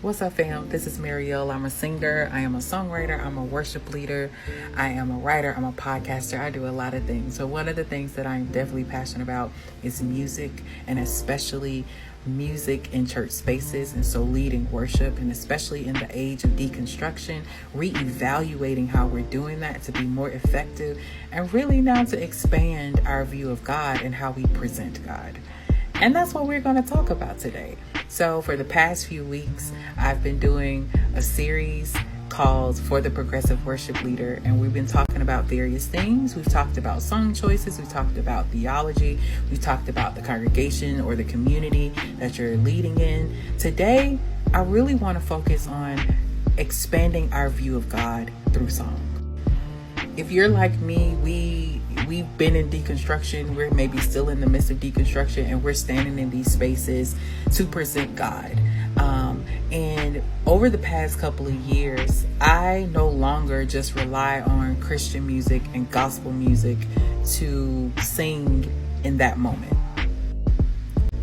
What's up, fam? This is Marielle. I'm a singer. I am a songwriter. I'm a worship leader. I am a writer. I'm a podcaster. I do a lot of things. So one of the things that I'm definitely passionate about is music, and especially music in church spaces. And so leading worship, and especially in the age of deconstruction, reevaluating how we're doing that to be more effective, and really now to expand our view of God and how we present God. And that's what we're going to talk about today. So for the past few weeks, I've been doing a series called For the Progressive Worship Leader, and we've been talking about various things. We've talked about song choices, we've talked about theology, we've talked about the congregation or the community that you're leading in. Today, I really want to focus on expanding our view of God through song. If you're like me, we've been in deconstruction. We're maybe still in the midst of deconstruction, and we're standing in these spaces to present God. And over the past couple of years, I no longer just rely on Christian music and gospel music to sing in that moment.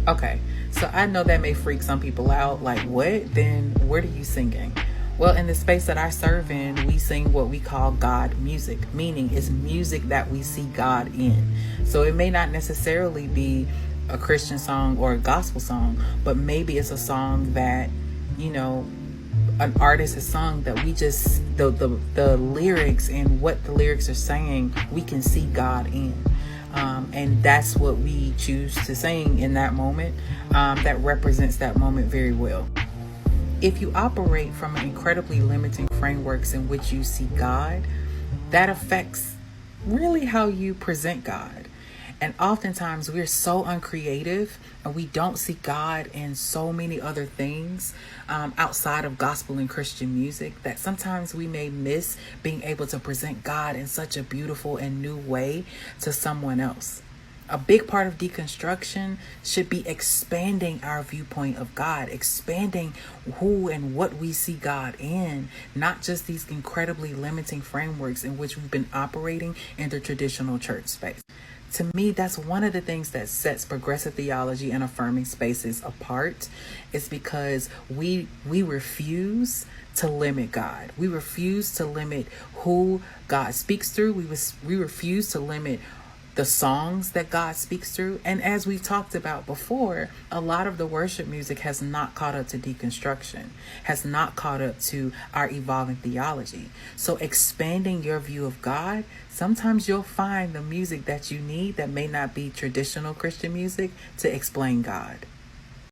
Okay, so I know that may freak some people out. Like, what? Then what are you singing? Well, in the space that I serve in, we sing what we call God music, meaning it's music that we see God in. So it may not necessarily be a Christian song or a gospel song, but maybe it's a song that, an artist has sung that we just, the lyrics and what the lyrics are saying, we can see God in. And that's what we choose to sing in that moment. That represents that moment very well. If you operate from incredibly limiting frameworks in which you see God, that affects really how you present God. And oftentimes we're so uncreative, and we don't see God in so many other things outside of gospel and Christian music, that sometimes we may miss being able to present God in such a beautiful and new way to someone else. A big part of deconstruction should be expanding our viewpoint of God, expanding who and what we see God in, not just these incredibly limiting frameworks in which we've been operating in the traditional church space. To me, that's one of the things that sets progressive theology and affirming spaces apart, is because we refuse to limit God. We refuse to limit who God speaks through. We refuse to limit the songs that God speaks through. And as we've talked about before, a lot of the worship music has not caught up to deconstruction, has not caught up to our evolving theology. So expanding your view of God, sometimes you'll find the music that you need that may not be traditional Christian music to explain God.